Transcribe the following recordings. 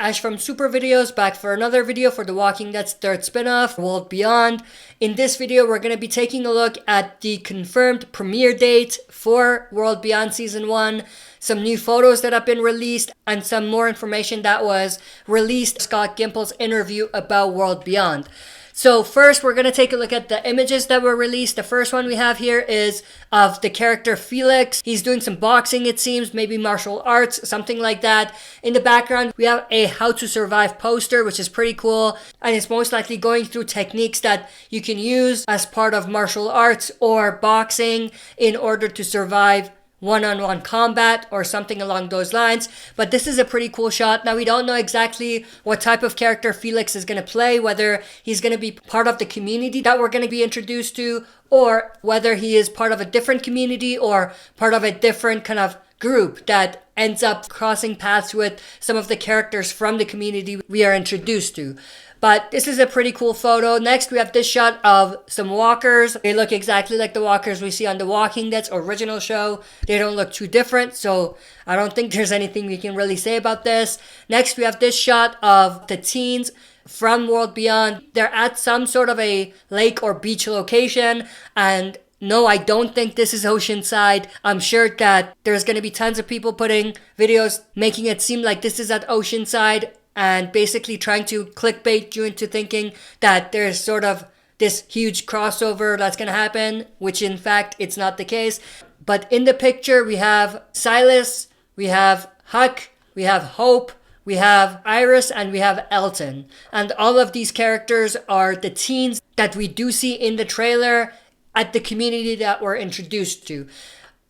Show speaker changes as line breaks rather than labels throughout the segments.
Ash from Super Videos, back for another video for The Walking Dead's third spin-off, World Beyond. In this video, we're going to be taking a look at the confirmed premiere date for World Beyond Season 1, some new photos that have been released, and some more information that was released, Scott Gimple's interview about World Beyond. So first, we're going to take a look at the images that were released. The first one we have here is of the character Felix. He's doing some boxing, it seems, maybe martial arts, something like that. In the background, we have a How to Survive poster, which is pretty cool. And it's most likely going through techniques that you can use as part of martial arts or boxing in order to survive one-on-one combat or something along those lines. But this is a pretty cool shot. Now, we don't know exactly what type of character Felix is going to play, whether he's going to be part of the community that we're going to be introduced to, or whether he is part of a different community or part of a different kind of group that ends up crossing paths with some of the characters from the community we are introduced to. But this is a pretty cool photo. Next, we have this shot of some walkers. They look exactly like the walkers we see on The Walking Dead's original show. They don't look too different, so I don't think there's anything we can really say about this. Next, we have this shot of the teens from World Beyond. They're at some sort of a lake or beach location, and no, I don't think this is Oceanside. I'm sure that there's going to be tons of people putting videos making it seem like this is at Oceanside, and basically trying to clickbait you into thinking that there's sort of this huge crossover that's going to happen, which in fact it's not the case. But in the picture, we have Silas, we have Huck, we have Hope, we have Iris, and we have Elton. And all of these characters are the teens that we do see in the trailer at the community that we're introduced to.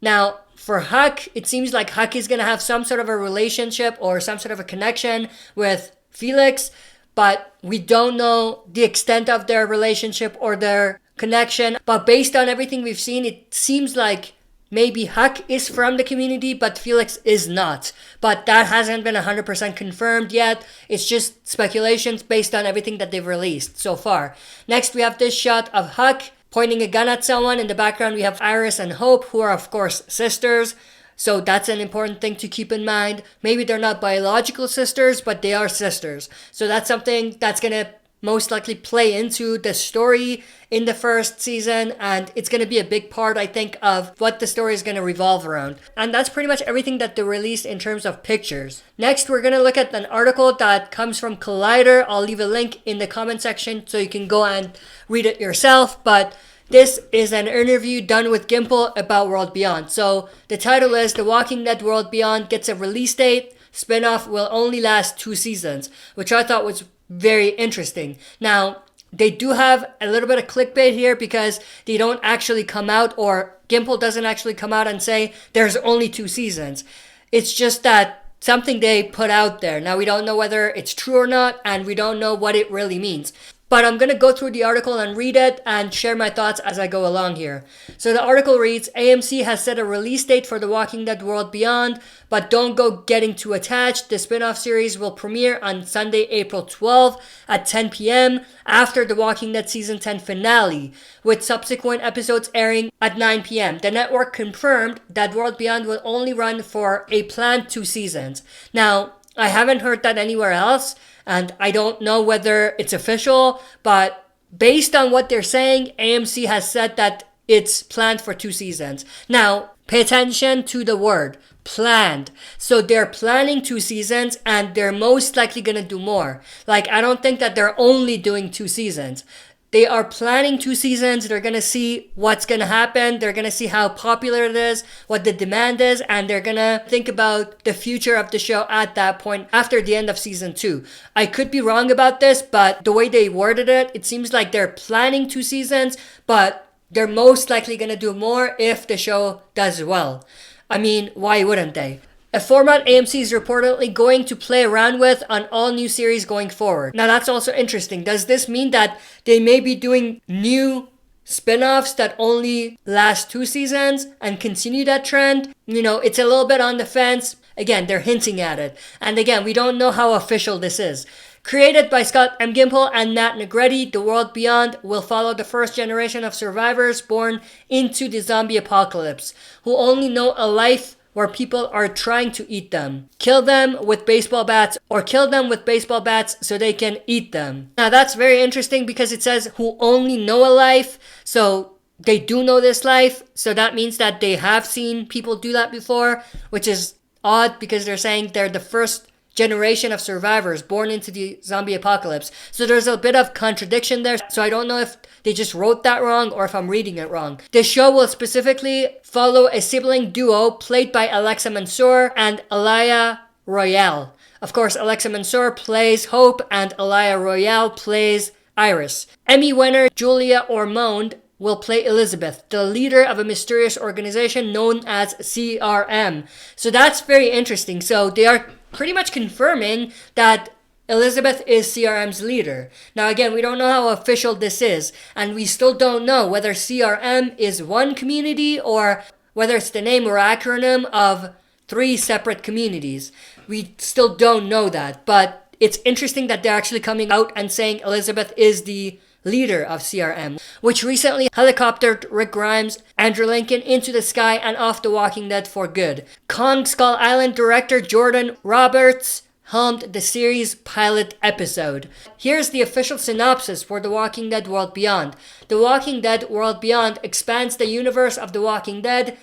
Now, for Huck, it seems like Huck is going to have some sort of a relationship or some sort of a connection with Felix, but we don't know the extent of their relationship or their connection. But based on everything we've seen, it seems like maybe Huck is from the community, but Felix is not. But that hasn't been 100% confirmed yet. It's just speculations based on everything that they've released so far. Next, we have this shot of Huck pointing a gun at someone. In the background, we have Iris and Hope, who are, of course, sisters. So that's an important thing to keep in mind. Maybe they're not biological sisters, but they are sisters. So that's something that's going to most likely play into the story in the first season. And it's going to be a big part, I think, of what the story is going to revolve around. And that's pretty much everything that they released in terms of pictures. Next, we're going to look at an article that comes from Collider. I'll leave a link in the comment section so you can go and read it yourself. But this is an interview done with Gimple about World Beyond. So the title is The Walking Dead World Beyond Gets a Release Date. Spinoff will only last 2 seasons, which I thought was very interesting. Now, they do have a little bit of clickbait here because they don't actually come out, or Gimple doesn't actually come out and say there's only 2 seasons. It's just that something they put out there. Now, we don't know whether it's true or not, and we don't know what it really means. But I'm going to go through the article and read it and share my thoughts as I go along here. So the article reads, AMC has set a release date for The Walking Dead World Beyond, but don't go getting too attached. The spin-off series will premiere on Sunday, April 12th at 10 p.m. after The Walking Dead Season 10 finale, with subsequent episodes airing at 9 p.m. The network confirmed that World Beyond will only run for a planned 2 seasons. Now, I haven't heard that anywhere else, and I don't know whether it's official, but based on what they're saying, AMC has said that it's planned for 2 seasons. Now, pay attention to the word, planned. So they're planning 2 seasons, and they're most likely going to do more. Like, I don't think that they're only doing 2 seasons. They are planning 2 seasons. They're going to see what's going to happen. They're going to see how popular it is, what the demand is, and they're going to think about the future of the show at that point after the end of season 2. I could be wrong about this, but the way they worded it, it seems like they're planning 2 seasons, but they're most likely going to do more if the show does well. I mean, why wouldn't they? A format AMC is reportedly going to play around with on all new series going forward. Now, that's also interesting. Does this mean that they may be doing new spin-offs that only last 2 seasons and continue that trend? You know, it's a little bit on the fence. Again, they're hinting at it. And again, we don't know how official this is. Created by Scott M. Gimple and Matt Negretti, The World Beyond will follow the first generation of survivors born into the zombie apocalypse, who only know a life where people are trying to eat them. Kill them with baseball bats, or kill them with baseball bats so they can eat them. Now that's very interesting because it says who only know a life, so they do know this life, so that means that they have seen people do that before, which is odd because they're saying they're the first generation of survivors born into the zombie apocalypse. So there's a bit of contradiction there. So I don't know if they just wrote that wrong or if I'm reading it wrong. The show will specifically follow a sibling duo played by Alexa Mansour and Alaya Royale. Of course, Alexa Mansour plays Hope and Alaya Royale plays Iris. Emmy winner Julia Ormond will play Elizabeth, the leader of a mysterious organization known as CRM. So that's very interesting. So they are pretty much confirming that Elizabeth is CRM's leader. Now again, we don't know how official this is, and we still don't know whether CRM is one community or whether it's the name or acronym of 3 separate communities. We still don't know that, but it's interesting that they're actually coming out and saying Elizabeth is the leader of CRM, which recently helicoptered Rick Grimes, Andrew Lincoln into the sky and off The Walking Dead for good. Kong Skull Island director Jordan Roberts helmed the series' pilot episode. Here's the official synopsis for The Walking Dead World Beyond. The Walking Dead World Beyond expands the universe of The Walking Dead,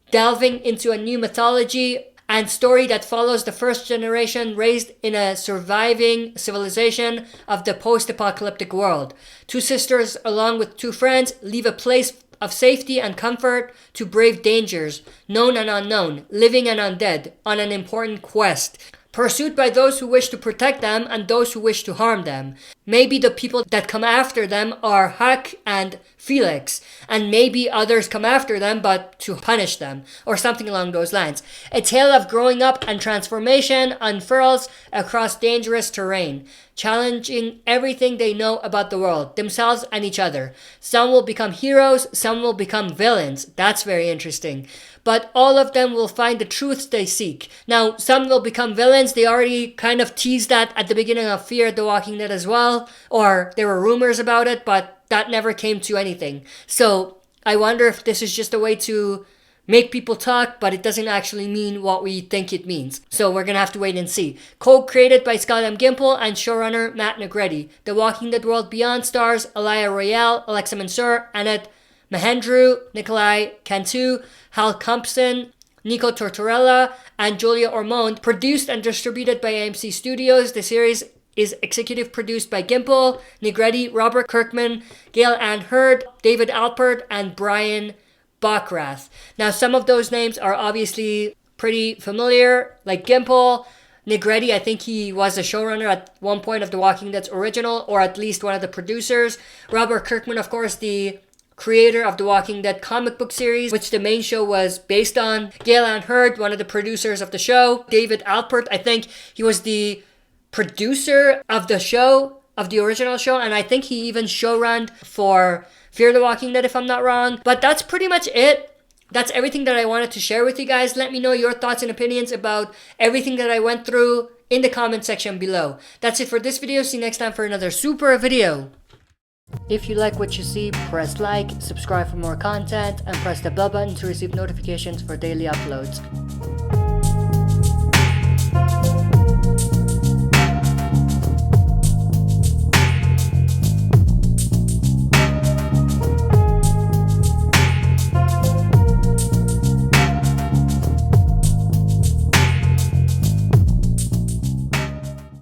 delving into a new mythology and story that follows the first generation raised in a surviving civilization of the post-apocalyptic world. 2 sisters, along with 2 friends, leave a place of safety and comfort to brave dangers, known and unknown, living and undead, on an important quest, pursued by those who wish to protect them and those who wish to harm them. Maybe the people that come after them are Huck and Felix, and maybe others come after them but to punish them, or something along those lines. A tale of growing up and transformation unfurls across dangerous terrain, challenging everything they know about the world, themselves and each other. Some will become heroes, some will become villains. That's very interesting. But all of them will find the truths they seek. Now, some will become villains. They already kind of teased that at the beginning of Fear the Walking Dead as well, or there were rumors about it, but that never came to anything. So I wonder if this is just a way to make people talk, but it doesn't actually mean what we think it means. So we're gonna have to wait and see. Co-created by Scott M. Gimple and showrunner Matt Negretti. The Walking Dead World Beyond stars Alaya Royale, Alexa Mansour, Annette Mahendru, Nikolai Cantu, Hal Compson, Nico Tortorella, and Julia Ormond. Produced and distributed by AMC Studios, the series is executive produced by Gimple, Negretti, Robert Kirkman, Gail Ann Hurd, David Alpert, and Brian Bockrath. Now, some of those names are obviously pretty familiar, like Gimple. Negretti, I think he was a showrunner at one point of The Walking Dead's original, or at least one of the producers. Robert Kirkman, of course, the creator of the Walking Dead comic book series, which the main show was based on. Gail Ann Hurd, one of the producers of the show. David Alpert, I think he was the producer of the show, of the original show, and I think he even showrunned for Fear the Walking Dead, if I'm not wrong. But that's pretty much it. That's everything that I wanted to share with you guys. Let me know your thoughts and opinions about everything that I went through in the comment section below. That's it for this video. See you next time for another super video. If you like what you see, press like, subscribe for more content, and press the bell button to receive notifications for daily uploads.